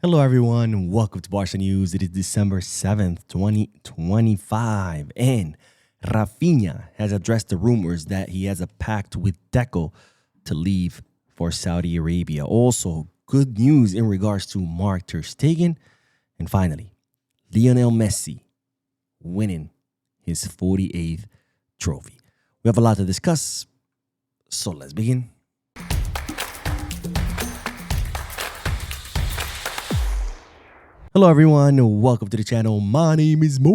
Hello, everyone. Welcome to Barca News. It is December 7th, 2025. And Raphinha has addressed the rumors that he has a pact with Deco to leave for Saudi Arabia. Also, good news in regards to Ter Stegen. And finally, Lionel Messi winning his 48th trophy. We have a lot to discuss, so let's begin. Hello everyone, welcome to the channel. My name is Mo.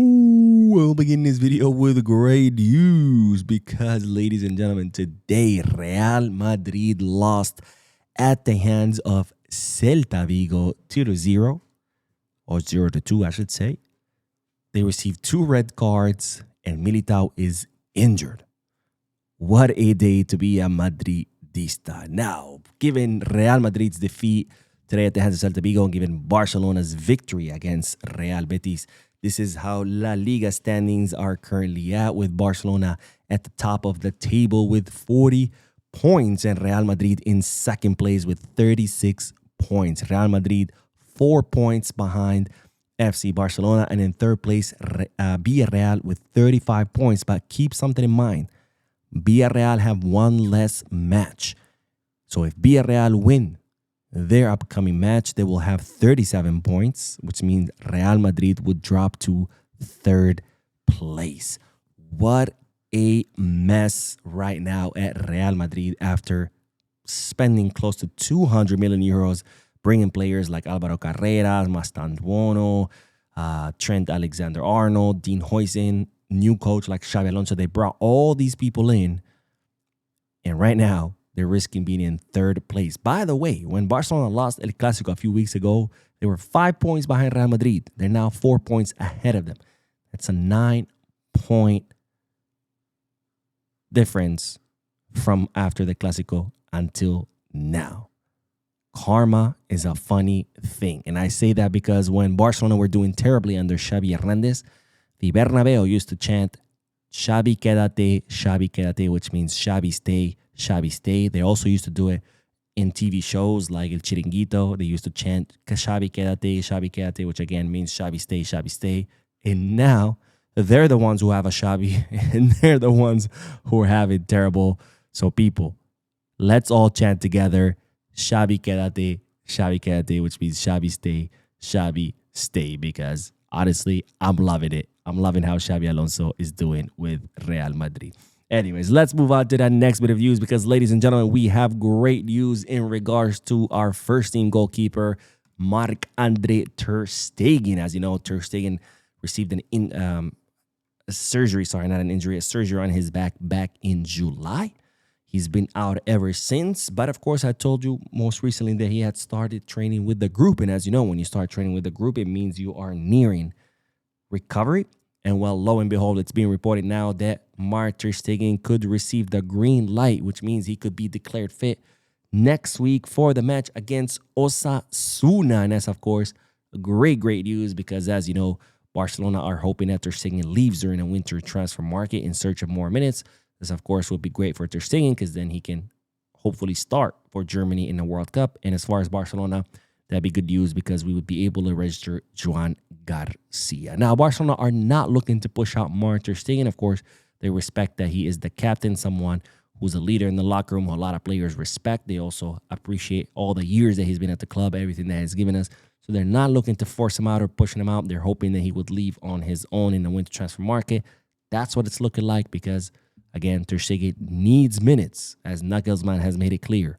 We'll begin this video with great news because, ladies and gentlemen, today Real Madrid lost at the hands of Celta Vigo 2-0, or 0-2 I should say. They received 2 red cards and Militao is injured. What a day to be a Madridista. Now, given Real Madrid's defeat today at the hands of Celta Vigo and given Barcelona's victory against Real Betis, this is how La Liga standings are currently at, with Barcelona at the top of the table with 40 points and Real Madrid in second place with 36 points. Real Madrid 4 points behind FC Barcelona, and in third place Villarreal with 35 points. But keep something in mind, Villarreal have one less match. So if Villarreal win their upcoming match, they will have 37 points, which means Real Madrid would drop to third place. What a mess right now at Real Madrid after spending close to 200 million euros, bringing players like Alvaro Carreras, Mastantuono, Trent Alexander-Arnold, Dean Huijsen, new coach like Xabi Alonso. They brought all these people in, and right now they're risking being in third place. By the way, when Barcelona lost El Clásico a few weeks ago, they were 5 points behind Real Madrid. They're now 4 points ahead of them. That's a 9-point difference from after the Clásico until now. Karma is a funny thing. And I say that because when Barcelona were doing terribly under Xavi Hernandez, the Bernabeu used to chant, Xavi quédate, which means Xavi stay, Xavi stay. They also used to do it in TV shows like El Chiringuito. They used to chant Xavi quédate, which again means Xavi stay, Xavi stay. And now they're the ones who have a Xavi and they're the ones who are having terrible. So people, let's all chant together Xavi quédate, which means Xavi stay, because honestly, I'm loving it. I'm loving how Xabi Alonso is doing with Real Madrid. Anyways, let's move on to that next bit of news because, ladies and gentlemen, we have great news in regards to our first-team goalkeeper, Marc-Andre Ter Stegen. As you know, Ter Stegen received a surgery on his back in July. He's been out ever since. But, of course, I told you most recently that he had started training with the group. And as you know, when you start training with the group, it means you are nearing recovery. And well, lo and behold, it's being reported now that Ter Stegen could receive the green light, which means he could be declared fit next week for the match against Osasuna. And that's, of course, great news because, as you know, Barcelona are hoping that Ter Stegen leaves during the winter transfer market in search of more minutes. This, of course, would be great for Ter Stegen because then he can hopefully start for Germany in the World Cup. And as far as Barcelona, that'd be good news because we would be able to register Joan Garcia. Now, Barcelona are not looking to push out Ter Stegen. Of course, they respect that he is the captain, someone who's a leader in the locker room who a lot of players respect. They also appreciate all the years that he's been at the club, everything that he's given us. So they're not looking to force him out or pushing him out. They're hoping that he would leave on his own in the winter transfer market. That's what it's looking like because, again, Ter Stegen needs minutes, as Nagelsmann has made it clear,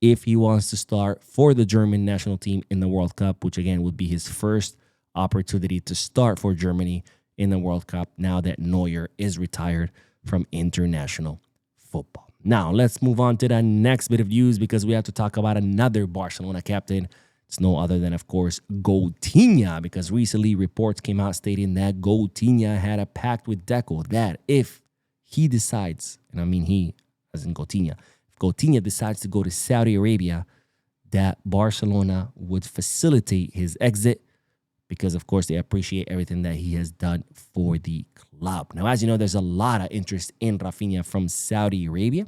if he wants to start for the German national team in the World Cup, which again would be his first opportunity to start for Germany in the World Cup now that Neuer is retired from international football. Now, let's move on to the next bit of news because we have to talk about another Barcelona captain. It's no other than, of course, Coutinho, because recently reports came out stating that Coutinho had a pact with Deco that if he decides, and I mean he, as in Coutinho, if Coutinho decides to go to Saudi Arabia, that Barcelona would facilitate his exit because, of course, they appreciate everything that he has done for the club. Now, as you know, there's a lot of interest in Raphinha from Saudi Arabia.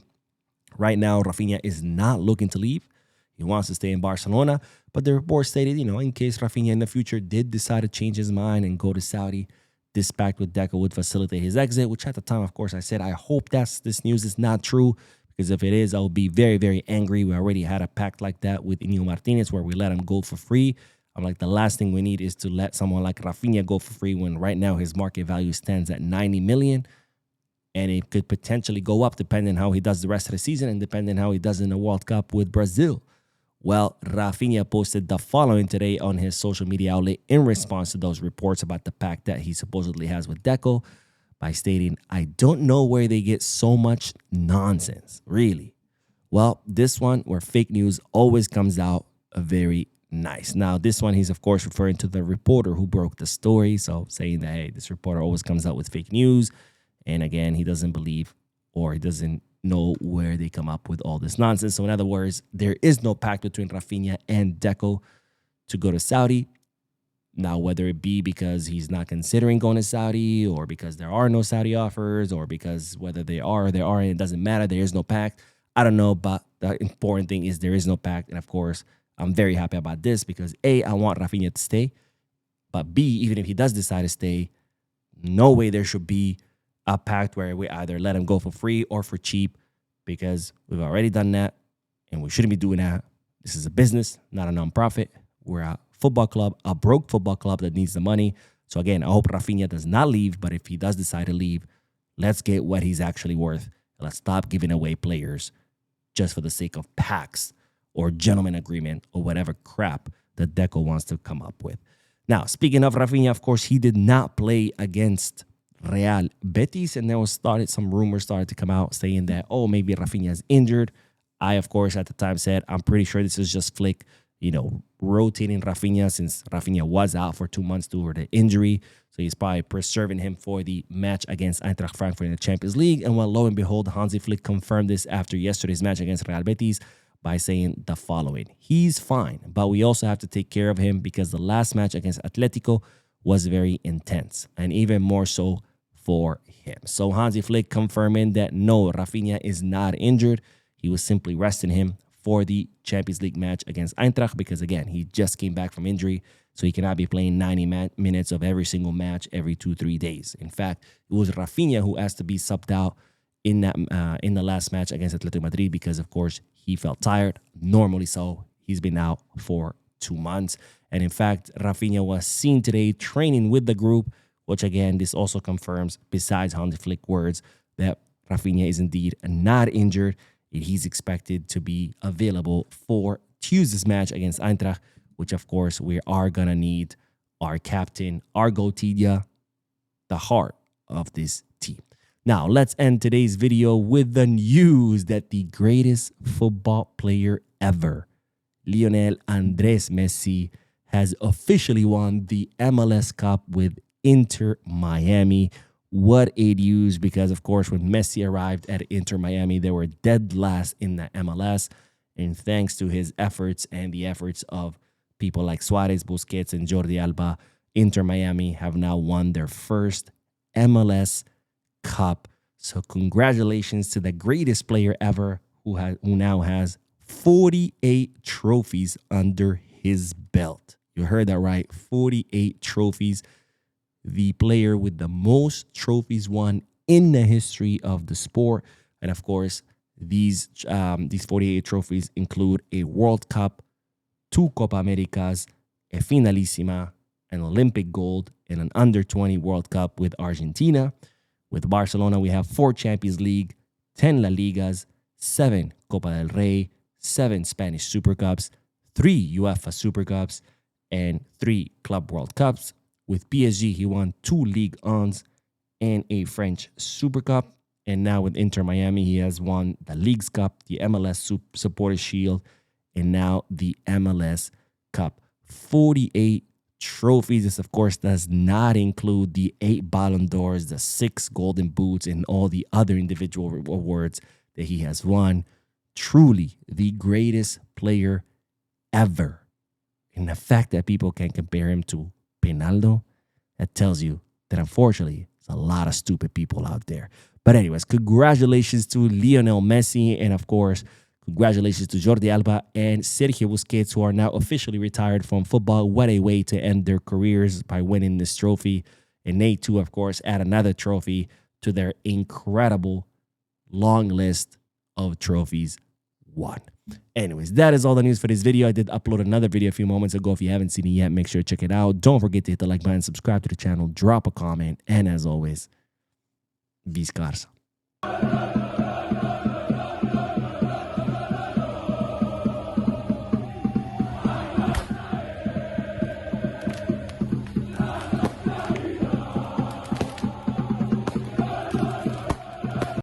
Right now, Raphinha is not looking to leave. He wants to stay in Barcelona, but the report stated, in case Raphinha in the future did decide to change his mind and go to Saudi, this pact with Deco would facilitate his exit, which at the time, of course, I said, I hope this news is not true, because if it is, I'll be very, very angry. We already had a pact like that with Inigo Martinez where we let him go for free. I'm like, the last thing we need is to let someone like Raphinha go for free when right now his market value stands at 90 million. And it could potentially go up depending how he does the rest of the season and depending how he does in the World Cup with Brazil. Well, Raphinha posted the following today on his social media outlet in response to those reports about the pact that he supposedly has with Deco by stating, I don't know where they get so much nonsense, really. Well, this one where fake news always comes out very nice. Now, this one, he's, of course, referring to the reporter who broke the story. So saying that, hey, this reporter always comes out with fake news. And again, he doesn't believe or he doesn't know where they come up with all this nonsense. So in other words, there is no pact between Raphinha and Deco to go to Saudi. Now, whether it be because he's not considering going to Saudi or because there are no Saudi offers or because whether they are or they aren't, it doesn't matter. There is no pact. I don't know, but the important thing is there is no pact. And of course, I'm very happy about this because A, I want Raphinha to stay. But B, even if he does decide to stay, no way there should be a pact where we either let him go for free or for cheap, because we've already done that and we shouldn't be doing that. This is a business, not a nonprofit. We're a football club, a broke football club that needs the money. So again, I hope Raphinha does not leave, but if he does decide to leave, let's get what he's actually worth. Let's stop giving away players just for the sake of pacts or gentleman agreement or whatever crap that Deco wants to come up with. Now, speaking of Raphinha, of course, he did not play against Real Betis, and there was some rumors started to come out saying that, oh, maybe Raphinha is injured. I, of course, at the time said, I'm pretty sure this is just Flick, rotating Raphinha since Raphinha was out for 2 months due to the injury. So he's probably preserving him for the match against Eintracht Frankfurt in the Champions League. And well, lo and behold, Hansi Flick confirmed this after yesterday's match against Real Betis by saying the following. He's fine, but we also have to take care of him because the last match against Atletico was very intense, and even more so for him. So Hansi Flick confirming that no, Raphinha is not injured. He was simply resting him for the Champions League match against Eintracht because, again, he just came back from injury, so he cannot be playing 90 minutes of every single match every 2-3 days. In fact, it was Raphinha who asked to be subbed out in the last match against Atletico Madrid because, of course, he felt tired. Normally so. He's been out for 2 months. And in fact, Raphinha was seen today training with the group, which again, this also confirms, besides Hansi Flick words, that Raphinha is indeed not injured. He's expected to be available for Tuesday's match against Eintracht, which of course we are going to need our captain, our Gotidia, the heart of this team. Now, let's end today's video with the news that the greatest football player ever, Lionel Andres Messi, has officially won the MLS Cup with Inter Miami. What a news, because, of course, when Messi arrived at Inter Miami, they were dead last in the MLS. And thanks to his efforts and the efforts of people like Suarez, Busquets, and Jordi Alba, Inter Miami have now won their first MLS Cup. So congratulations to the greatest player ever who now has 48 trophies under his belt. You heard that right, 48 trophies. The player with the most trophies won in the history of the sport. And of course, these 48 trophies include a World Cup, 2 Copa Americas, a Finalissima, an Olympic gold, and an Under-20 World Cup with Argentina. With Barcelona, we have 4 Champions League, 10 La Ligas, 7 Copa del Rey, 7 Spanish Super Cups, 3 UEFA Super Cups, and 3 Club World Cups. With PSG, he won 2 Ligue 1s and a French Super Cup. And now with Inter Miami, he has won the Leagues Cup, the MLS Supporters Shield, and now the MLS Cup. 48 trophies. This, of course, does not include the 8 Ballon d'Ors, the 6 Golden Boots, and all the other individual awards that he has won. Truly the greatest player ever. And the fact that people can compare him to Pinaldo, that tells you that unfortunately there's a lot of stupid people out there. But anyways, congratulations to Lionel Messi, and of course, Congratulations to Jordi Alba and Sergio Busquets, who are now officially retired from football. What a way to end their careers by winning this trophy. And they, too, of course, add another trophy to their incredible long list of trophies won. Anyways, that is all the news for this video. I did upload another video a few moments ago. If you haven't seen it yet, make sure to check it out. Don't forget to hit the like button, subscribe to the channel, drop a comment, and as always, Vis Garza.